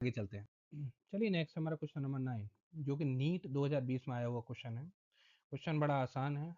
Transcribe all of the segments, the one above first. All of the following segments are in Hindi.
आगे चलते हैं। चलिए नेक्स्ट हमारा क्वेश्चन नंबर 9 जो कि नीट 2020 में आया हुआ क्वेश्चन है। क्वेश्चन बड़ा आसान है,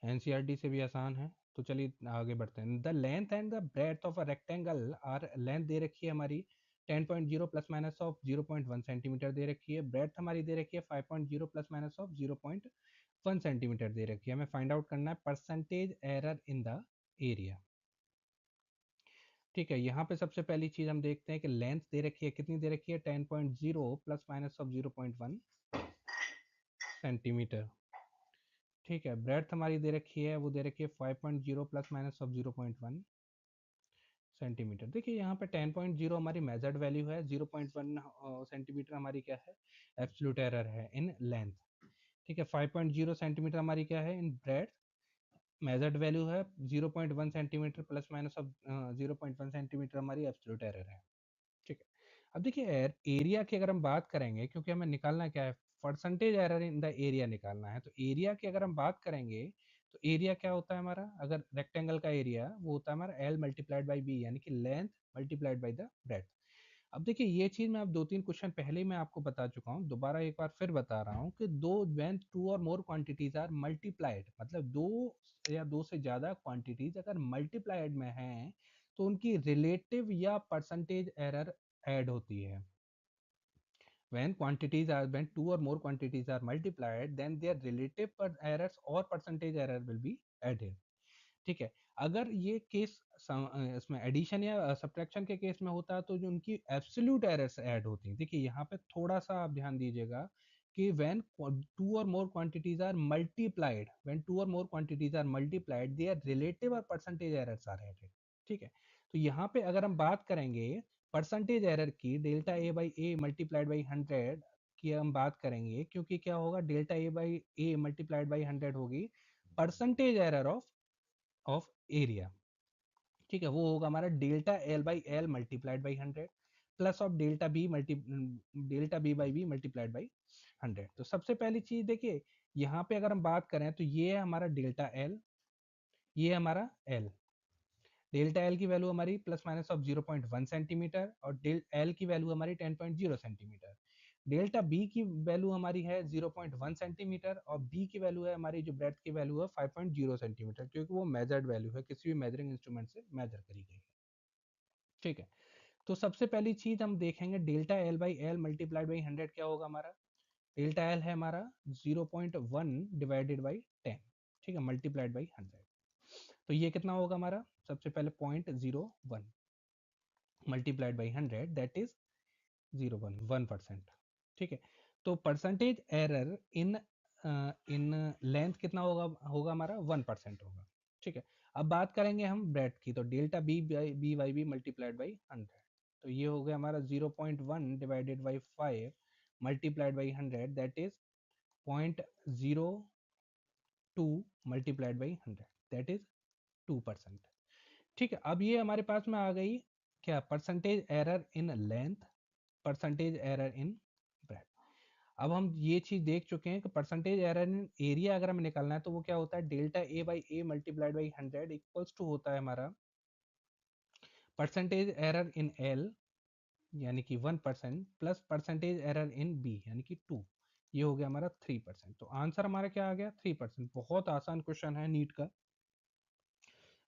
एनसीईआरटी से भी आसान है। तो चलिए आगे बढ़ते हैं। The length and the breadth of a rectangle are, length दे रखी है हमारी 10.0 प्लस माइनस ऑफ 0.1 सेंटीमीटर दे रखी है, ब्रेड्थ हमारी दे रखी है 5.0 प्लस माइनस ऑफ 0.1 सेंटीमीटर दे रखी है। हमें फाइंड आउट करना है percentage error in the area. ठीक है, यहाँ पे सबसे पहली चीज हम देखते हैं कि लेंथ दे रखी है, कितनी दे रखी है 10.0 प्लस माइनस ऑफ 0.1 सेंटीमीटर। ठीक है, ब्रेड्थ हमारी दे रखी है, वो दे रखी है 5.0 प्लस माइनस ऑफ 0.1 सेंटीमीटर। देखिए यहाँ पे 10.0 हमारी मेजर्ड वैल्यू है, 0.1 सेंटीमीटर हमारी क्या है, एब्सोल्यूट एरर है इन लेंथ। ठीक है, 5.0 सेंटीमीटर हमारी क्या है इन ब्रेड्थ, मेजर्ड वैल्यू है 0.1 centimetre plus minus of 0.1 centimetre हमारी एब्सोल्यूट एरर है। ठीक है, अब देखिए एरिया की अगर हम बात करेंगे, क्योंकि हमें निकालना क्या है, percentage error in the area निकालना है। तो एरिया की अगर हम बात करेंगे तो एरिया क्या होता है हमारा, अगर रेक्टेंगल का एरिया वो होता है हमारा एल मल्टीप्लाइड बाई बी, यानी कि length multiplied by the breadth. अब देखिए ये चीज मैं अब 2-3 क्वेश्चन पहले ही मैं आपको बता चुका हूँ, दोबारा एक बार फिर बता रहा हूँ कि दो व्हेन टू और मोर क्वांटिटीज आर मल्टीप्लाइड, मतलब दो या दो से ज्यादा क्वांटिटीज अगर मल्टीप्लाइड में हैं तो उनकी रिलेटिव या परसेंटेज एरर ऐड होती है। when two or more quantities are multiplied, then their relative errors or percentage error will be added. ठीक है, अगर ये केस इसमें एडिशन या सब्ट्रैक्शन के केस में होता है तो जो उनकी एब्सोल्यूट एरर्स ऐड होती हैं। देखिए यहाँ पे थोड़ा सा आप ध्यान दीजिएगा कि two or more quantities are multiplied, when two or more quantities are multiplied, their relative or percentage errors are added। ठीक है, तो यहाँ पे अगर हम बात करेंगे परसेंटेज एरर की, delta A by A multiplied by 100 की हम बात करेंगे, क्योंकि क्या होगा, delta A by A multiplied by 100 होगी परसेंटेज एरर ऑफ एरिया। ठीक है, वो होगा हमारा delta L by L multiplied by 100 plus of delta B by B multiplied by 100। तो सबसे पहली चीज देखिए, यहाँ पे अगर हम बात करें तो ये है हमारा डेल्टा एल, ये हमारा एल। डेल्टा एल की वैल्यू हमारी प्लस माइनस ऑफ 0.1 सेंटीमीटर और डेल एल की वैल्यू हमारी 10.0 सेंटीमीटर। डेल्टा बी की वैल्यू हमारी है 0.1 सेंटीमीटर और बी की वैल्यू है हमारी, जो ब्रेड्थ की वैल्यू है 5.0 सेंटीमीटर, क्योंकि वो मेजर्ड वैल्यू है, किसी भी मेजरिंग इंस्ट्रूमेंट से मेजर करी गई है। ठीक है, तो सबसे पहली चीज हम देखेंगे delta L by L multiplied by 100 क्या होगा हमारा, डेल्टा एल है हमारा 0.1 डिवाइडेड बाई 10। ठीक है, मल्टीप्लाइड बाई 100, तो ये कितना होगा हमारा, सबसे पहले 0.01 मल्टीप्लाइड बाई 100, दैट इज 1%। ठीक है, तो percentage error in in length कितना होगा, हमारा 1% होगा। ठीक है, अब बात करेंगे हम ब्रेड की, तो delta B by B multiplied by 100, तो ये हो गया हमारा 0.1 divided by 5 multiplied by 100, that is 0.02 multiplied by 100, that is 2%। ठीक है, अब ये हमारे पास में आ गई क्या, percentage error in length, percentage error in breath. अब हम ये चीज देख चुके हैं कि परसेंटेज एरर इन एरिया अगर हमें निकालना है तो वो क्या होता है, delta A by A multiplied by 100 equals to होता है हमारा परसेंटेज एरर इन एल यानी कि 1% plus percentage error in B यानी कि 2, ये हो गया हमारा 3%। तो आंसर हमारा क्या आ गया, 3%। बहुत आसान क्वेश्चन है नीट का।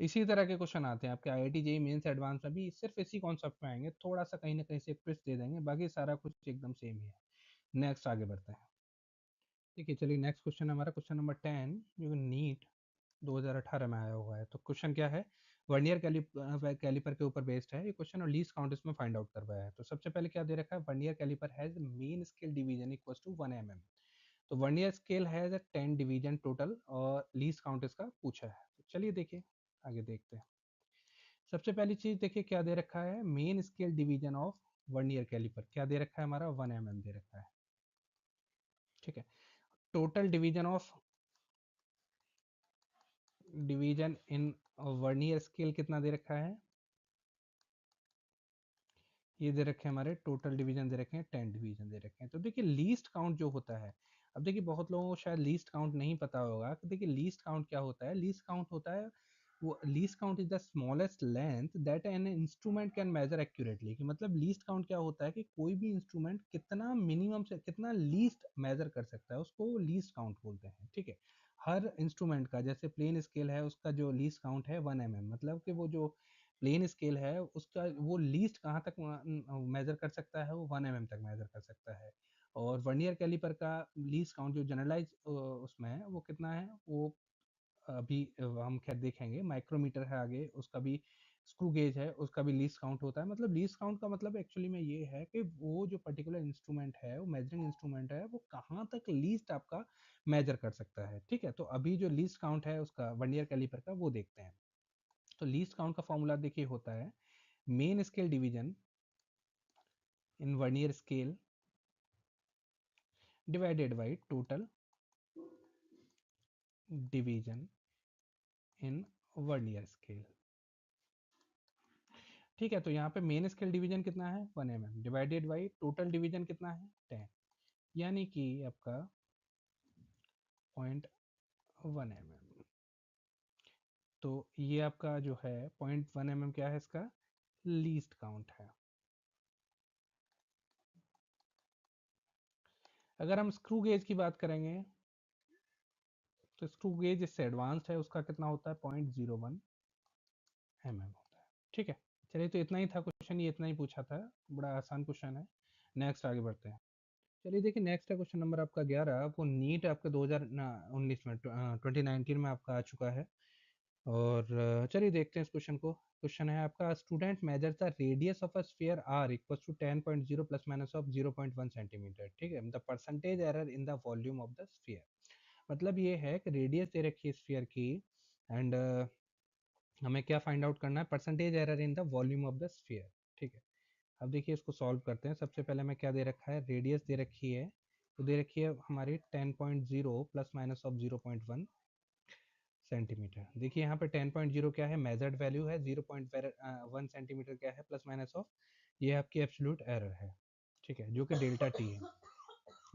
इसी तरह के क्वेश्चन आते हैं आपके आईआईटी जेईई मेंस एडवांस में भी, सिर्फ इसी कॉन्सेप्ट में आएंगे, थोड़ा सा कहीं ना कहीं से ट्विस्ट दे देंगे, बाकी सारा कुछ एकदम सेम ही है। नेक्स्ट आगे बढ़ते हैं। ठीक है, चलिए नेक्स्ट क्वेश्चन हमारा क्वेश्चन नंबर 10 जो नीट 2018 में आया हुआ है। तो क्वेश्चन क्या है, वर्नियर कैलिपर के ऊपर बेस्ड है ये क्वेश्चन और लीस्ट काउंट इसमें फाइंड आउट करवाया है। तो सबसे पहले क्या दे रखा है, vernier calliper has main scale division equals to 1 mm। तो vernier scale has 10 division total और लीस्ट काउंट इसका पूछा है। तो चलिए देखिए आगे देखते हैं। सबसे पहली चीज देखिए क्या दे रखा है, main scale division of vernier calliper क्या दे रखा है हमारा, 1 mm दे रखा है। ठीक है, total division in vernier scale कितना दे रखा है, ये दे रखे हैं हमारे, टोटल डिवीजन दे रखे हैं 10 डिवीजन दे रखे हैं। तो देखिए लीस्ट काउंट जो होता है, अब देखिए बहुत लोगों को शायद लीस्ट काउंट नहीं पता होगा कि देखिए लीस्ट काउंट क्या होता है। लीस्ट काउंट होता है वो least count is the smallest length that an instrument can measure accurately, कि मतलब लीस्ट काउंट क्या होता है कि कोई भी इंस्ट्रूमेंट कितना मिनिमम से कितना लीस्ट मेजर कर सकता है, उसको लीस्ट काउंट बोलते हैं। ठीक है, हर इंस्ट्रूमेंट का, जैसे प्लेन स्केल है उसका जो लीस्ट काउंट है 1 mm, मतलब कि वो जो प्लेन स्केल है उसका वो लीस्ट कहाँ तक मेजर कर सकता है, वो 1 mm तक मेजर कर सकता है। और वर्नियर कैलिपर का लीस्ट काउंट जो जनरलाइज उसमें है वो कितना है, वो अभी हम खैर देखेंगे। माइक्रोमीटर है आगे, उसका भी स्क्रू गेज है, उसका भी लीस्ट काउंट होता है। मतलब लीस्ट काउंट का मतलब एक्चुअली में ये है कि वो जो पर्टिकुलर इंस्ट्रूमेंट है, वो मेजरिंग इंस्ट्रूमेंट है, वो कहाँ तक लीस्ट आपका मेजर कर सकता है। ठीक है, तो अभी जो लीस्ट काउंट है उसका वर्नियर कैलिपर का वो देखते हैं। तो लीस्ट काउंट का फॉर्मूला देखिए होता है main scale division in vernier scale divided by total division in vernier scale. ठीक है, तो यहाँ पे मेन स्केल डिवीजन कितना है 1 mm divided by total division कितना है 10, यानी कि आपका 0.1 mm। तो ये आपका जो है 0.1 mm क्या है, इसका लीस्ट काउंट है। अगर हम स्क्रू गेज की बात करेंगे तो स्क्रू गेज इससे एडवांस्ड है, उसका कितना होता है 0.01 mm होता है। ठीक है, चलिए तो इतना ही था क्वेश्चन, ये इतना ही पूछा था, बड़ा आसान क्वेश्चन है। नेक्स्ट आगे बढ़ते हैं। चलिए देखिए नेक्स्ट है क्वेश्चन नंबर आपका 11। वो नीट आपका 2019 में 2019 में आपका आ चुका है। और चलिए देखते हैं इस क्वेश्चन को। क्वेश्चन है आपका student measure the radius of a sphere R equal to 10.0 plus minus of 0.1 centimetre. ठीक है, the percentage error in the volume of the sphere. मतलब ये है कि रेडियस दे रखी है स्फीयर की, एंड हमें क्या फाइंड आउट करना है, percentage error in the volume of the sphere. ठीक है, अब देखिए इसको सॉल्व करते हैं। सबसे पहले हमें क्या दे रखा है, रेडियस दे रखी है, तो दे रखी है हमारी 10.0 प्लस माइनस ऑफ 0.1 सेंटीमीटर। देखिए यहाँ पे 10.0 क्या है, मेजर्ड वैल्यू है, 0.1 सेंटीमीटर क्या है, प्लस माइनस ऑफ, ये आपकी एब्सोल्यूट एरर है। ठीक है, जो कि डेल्टा टी है।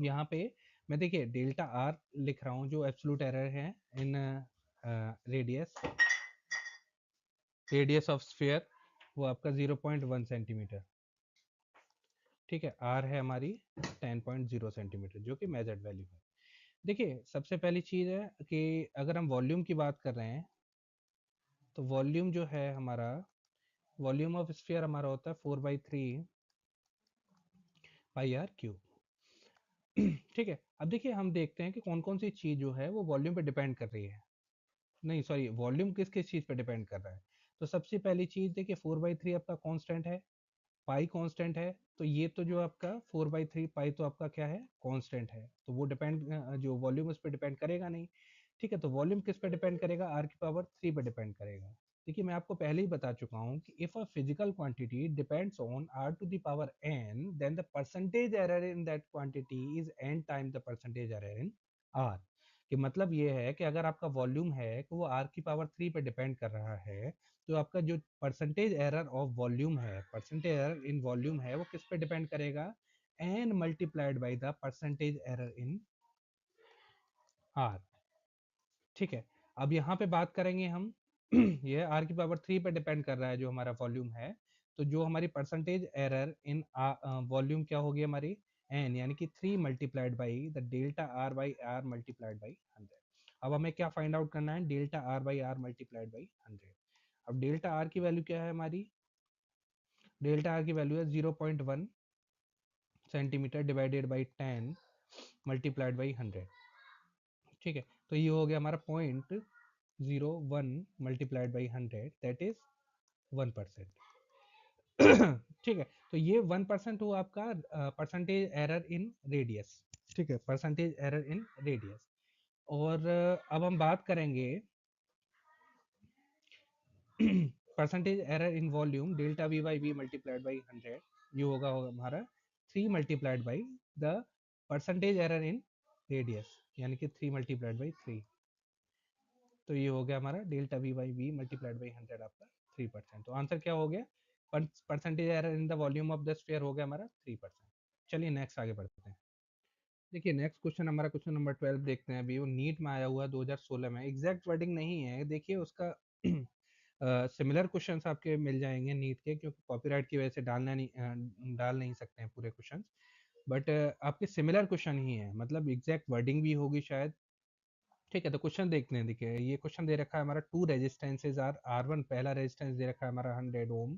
यहाँ पे मैं देखिए डेल्टा आर लिख रहा हूँ, जो एब्सोल्यूट एरर है इन रेडियस रेडियस ऑफ स्फीयर, वो आपका 0.1 सेंटीमीटर। ठीक है, आर है हमारी 10.0 सेंटीमीटर, जो कि मेजर्ड वैल्यू है। देखिए सबसे पहली चीज़ है कि अगर हम वॉल्यूम की बात कर रहे हैं, तो वॉल्यूम जो है हमारा, वॉल्यूम ऑफ स्फीयर हमारा होता है 4/3 पाई आर क्यूब। ठीक है, अब देखिए हम देखते हैं कि कौन कौन सी चीज़ जो है वो वॉल्यूम पे डिपेंड कर रही है। नहीं सॉरी, वॉल्यूम किस किस चीज़ पे डिपेंड कर रहा है। तो सबसे पहली चीज़ देखिए 4/3 आपका कांस्टेंट है, पाई कांस्टेंट है, तो ये तो जो आपका 4/3 पाई तो आपका क्या है, कांस्टेंट है, तो वो डिपेंड, जो वॉल्यूम उस पर डिपेंड करेगा नहीं। ठीक है, तो वॉल्यूम किस पे डिपेंड करेगा, आर की पावर 3 पे डिपेंड करेगा। देखिए मैं आपको पहले ही बता चुका हूँ कि if a physical quantity depends on R to the power N, then the percentage error in that quantity is N time the percentage error in R. कि मतलब ये है कि अगर आपका वॉल्यूम है कि वो आर की पावर 3 पे डिपेंड कर रहा है, तो आपका जो परसेंटेज एरर ऑफ वॉल्यूम है, परसेंटेज एरर इन वॉल्यूम है, वो किस पे डिपेंड करेगा, N multiplied by the percentage error in R. ठीक है, अब यहाँ पे बात करेंगे हम ये आर की पावर 3 पे डिपेंड कर रहा है जो हमारा वॉल्यूम है, तो जो हमारी परसेंटेज एरर इन वॉल्यूम क्या होगी हमारी, एन, यानी कि 3 multiplied by the delta R by R multiplied by 100। अब हमें क्या फाइंड आउट करना है, delta R by R multiplied by 100। अब डेल्टा आर की वैल्यू क्या है हमारी, डेल्टा आर की वैल्यू है 0.1 centimetre divided by 10 multiplied by 100। ठीक है, तो ये हो गया हमारा 0.01 मल्टीप्लाइड बाई 100, दैट इज 1%। ठीक है, तो ये 1% हुआ आपका परसेंटेज एरर इन रेडियस। ठीक है, परसेंटेज एरर इन रेडियस। और अब हम बात करेंगे percentage error in volume, delta V by V multiplied by 100, ये होगा हमारा 3 multiplied by the percentage error in radius, यानी कि 3 मल्टीप्लाइड बाई 3। तो ये हो गया हमारा delta V by V multiplied by 100 आपका 3%। तो आंसर क्या हो गया, percentage error in the volume of the sphere हो गया हमारा 3%। चलिए नेक्स्ट आगे बढ़ते हैं। देखिए नेक्स्ट क्वेश्चन हमारा क्वेश्चन नंबर 12 देखते हैं। अभी वो नीट में आया हुआ 2016 में, एग्जैक्ट वर्डिंग नहीं है, देखिए उसका सिमिलर क्वेश्चंस आपके मिल जाएंगे नीट के, क्योंकि कॉपीराइट की वजह से डाल नहीं सकते हैं पूरे क्वेश्चंस, बट आपके सिमिलर क्वेश्चन ही है, मतलब एग्जैक्ट वर्डिंग भी होगी शायद। ठीक है, तो क्वेश्चन देखते हैं। देखिए ये क्वेश्चन दे रखा है हमारा, टू रेजिस्टेंसेज आर R1, पहला रेजिस्टेंस दे रखा है हमारा 100 ओम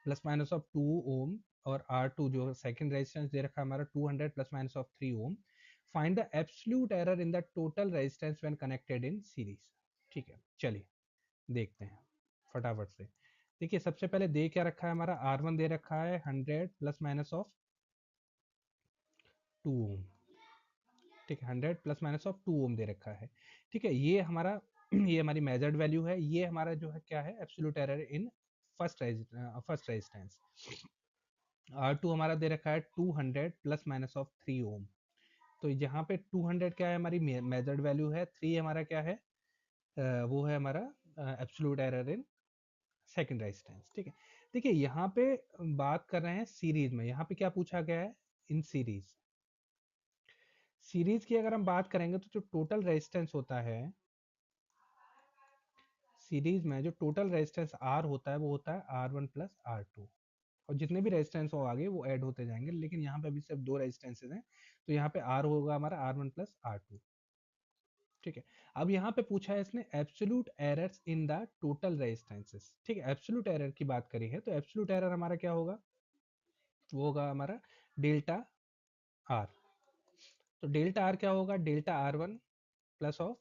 प्लस माइनस ऑफ 2 ओम, और R2 जो सेकंड रेजिस्टेंस दे रखा है हमारा 200 plus minus of 3 ohm. Find the absolute error in the total resistance when connected in series. ठीक है, चलिए देखते हैं फटाफट से। देखिए सबसे पहले दे क्या रखा है हमारा, R1 दे रखा है 100 प्लस माइनस ऑफ 2 ओम। ठीक है, 100 प्लस माइनस ऑफ 2 ओम दे रखा है। ठीक है, ये हमारा ये हमारी मेजर्ड वैल्यू है, ये हमारा जो है क्या है, absolute error in first resistance. R2 हमारा दे रखा है 200 प्लस माइनस ऑफ 3 ओम। तो यहाँ पे 200 क्या है, हमारी मेजर्ड वैल्यू है, 3 हमारा क्या है, वो है हमारा absolute error in second resistance. ठीक है, देखिए यहाँ पे बात कर रहे हैं सीरीज में, यहाँ पे क्या पूछा गया है, इन सीरीज। सीरीज की अगर हम बात करेंगे तो जो टोटल रेजिस्टेंस होता है सीरीज में, जो टोटल रेजिस्टेंस R होता है वो होता है R1 प्लस R2, और जितने भी रेजिस्टेंस हो आगे वो ऐड होते जाएंगे, लेकिन यहाँ पे अभी सिर्फ दो रेजिस्टेंसेज हैं, तो यहाँ पे R होगा हमारा R1 प्लस R2। ठीक है, अब यहाँ पे पूछा है इसने absolute errors in the total resistances. ठीक है, एब्सोल्यूट एरर की बात करी है तो एब्सोल्यूट एरर हमारा क्या होगा, वो होगा हमारा डेल्टा R। तो डेल्टा R क्या होगा, delta R1 plus of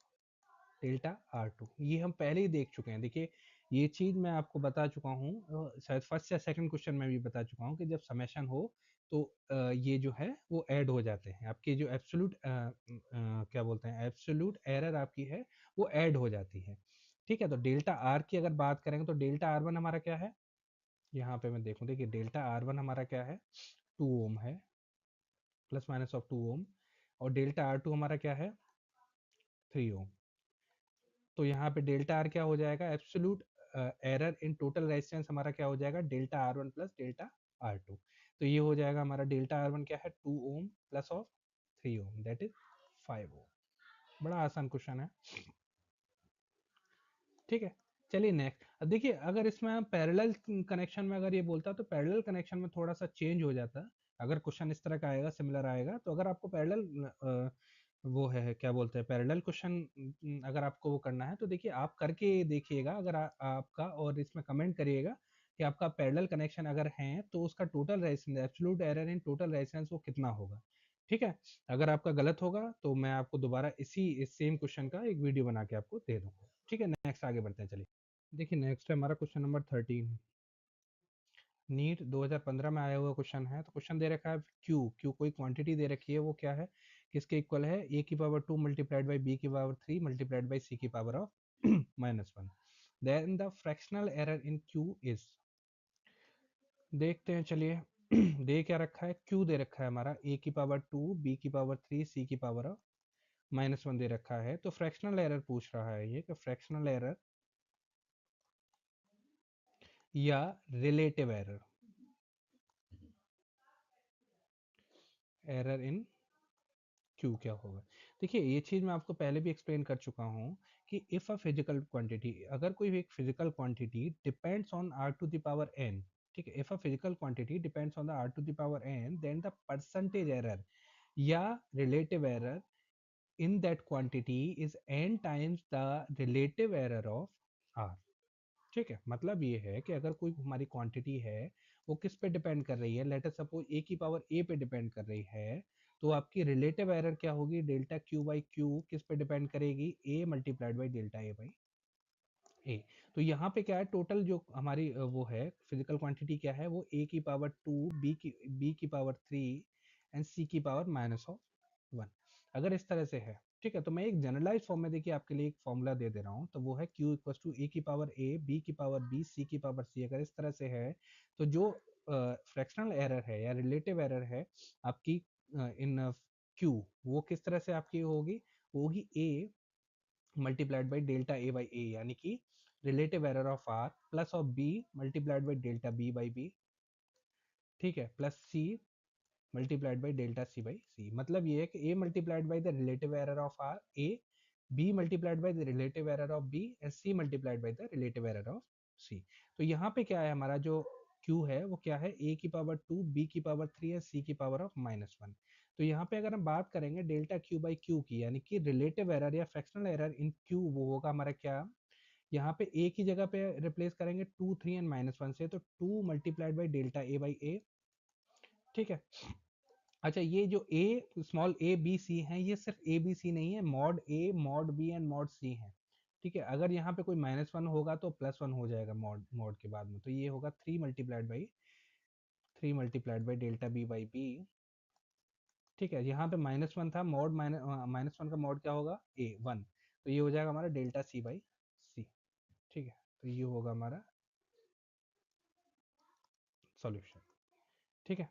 delta R2। ये हम पहले ही देख चुके हैं। देखिए ये चीज मैं आपको बता चुका हूँ, शायद फर्स्ट या सेकंड क्वेश्चन में भी बता चुका हूँ कि जब समेशन हो तो ये जो है वो ऐड हो जाते हैं, आपके जो एब्सोल्यूट क्या बोलते हैं, एब्सोल्यूट एरर आपकी है वो ऐड हो जाती है। ठीक है, तो डेल्टा आर की अगर बात करेंगे तो डेल्टा R1 हमारा क्या है, यहाँ पे मैं देखूँ, देखिए डेल्टा R1 हमारा क्या है, 2 ओम है, प्लस माइनस ऑफ 2 ओम, और डेल्टा R2 हमारा क्या है, 3 ओम। तो यहाँ पे डेल्टा आर क्या हो जाएगा, absolute error in total resistance हमारा क्या हो जाएगा, delta R1 plus delta R2। तो ये हो जाएगा हमारा डेल्टा R1 क्या है, 2 ohm plus of 3 ohm, that is 5 ohm. बड़ा आसान क्वेश्चन है। ठीक है, चलिए नेक्स्ट। अब देखिए अगर इसमें हम पैरेलल कनेक्शन में अगर ये बोलता तो पैरेलल कनेक्शन में थोड़ा सा चेंज हो जाता, अगर क्वेश्चन इस तरह का आएगा, सिमिलर आएगा, तो अगर आपको पैरेलल वो है क्या बोलते हैं, पैरेलल क्वेश्चन अगर आपको वो करना है तो देखिए आप करके देखिएगा, अगर आपका, और इसमें कमेंट करिएगा कि आपका पैरेलल कनेक्शन अगर है तो उसका total resistance, absolute error in total resistance वो कितना होगा। ठीक है, अगर आपका गलत होगा तो मैं आपको दोबारा इस सेम क्वेश्चन का एक वीडियो बना के आपको दे दूंगा। ठीक है, नेक्स्ट आगे बढ़ते हैं, चलिए। देखिए नेक्स्ट है हमारा क्वेश्चन नंबर 13, नीट 2015 में आया हुआ क्वेश्चन है। तो क्वेश्चन दे रखा है क्यू कोई क्वांटिटी दे रखी है, वो क्या है, किसके इक्वल है, ए की पावर 2 मल्टीप्लाइड बाई बी की पावर 3 मल्टीप्लाइड बाई सी की power of -1, then the fractional error in Q is. देखते हैं चलिए दे क्या रखा है, क्यू दे रखा है हमारा ए की पावर 2 बी की पावर 3 सी की पावर ऑफ -1 दे रखा है। तो फ्रैक्शनल एरर पूछ रहा है ये, कि फ्रैक्शनल एरर या relative error, error in Q क्या होगा। देखिए ये चीज मैं आपको पहले भी एक्सप्लेन कर चुका हूँ कि इफ अ फिजिकल क्वांटिटी, अगर कोई एक physical quantity depends on r to the power n, ठीक है, if a physical quantity depends on the r to the power n, then the percentage error या relative error in that quantity is n times the relative error of r। ठीक है, मतलब ये है कि अगर कोई हमारी क्वांटिटी है वो किस पे डिपेंड कर रही है, लेट अस सपोज ए की पावर ए पे डिपेंड कर रही है, तो आपकी रिलेटिव एरर क्या होगी, डेल्टा क्यू बाई क्यू किस पे डिपेंड करेगी, A multiplied by delta A by A. तो यहाँ पे क्या है, टोटल जो हमारी वो है फिजिकल क्वांटिटी क्या है, वो ए की पावर 2 बी की पावर 3 एंड सी की पावर -1। अगर इस तरह से है, ठीक है, तो मैं एक जनरलाइज फॉर्म में देखिए आपके लिए एक फॉर्मूला दे दे रहा हूँ, तो वो है क्यू इक्वल टू ए की पावर ए बी की पावर बी सी की पावर सी। अगर इस तरह से है तो जो फ्रैक्शनल एरर है या रिलेटिव एरर है आपकी इन क्यू, वो किस तरह से आपकी होगी, वो होगी A multiplied by delta A by A, यानी कि relative error of R plus of B multiplied by delta B by B, ठीक है, plus C multiplied by delta C by C. मतलब ये है कि A multiplied by the relative error of R A, B multiplied by the relative error of B and C multiplied by the relative error of C. तो यहाँ पे क्या है, हमारा जो q है वो क्या है, a की पावर 2, b की पावर 3 है, c की पावर ऑफ -1। तो यहाँ पे अगर हम बात करेंगे डेल्टा q बाई q की, यानी कि रिलेटिव एरर या फ्रैक्शनल एरर इन q, वो होगा हमारा क्या, यहाँ पे a की जगह पे रिप्लेस करेंगे 2, 3 एंड -1 से, तो 2 multiplied by delta a by a। ठीक है। अच्छा, ये जो a small a b c है, ये सिर्फ a b c नहीं है, mod a mod b and mod c है। ठीक है, अगर यहाँ पे कोई -1 होगा तो +1 हो जाएगा मॉड मॉड के बाद में, तो ये होगा 3 multiplied by delta b by b। ठीक है, यहाँ पे -1 था, मॉड -1 का मॉड क्या होगा, a 1, तो ये हो जाएगा हमारा डेल्टा c बाई c। ठीक है, तो ये होगा हमारा सॉल्यूशन। ठीक है।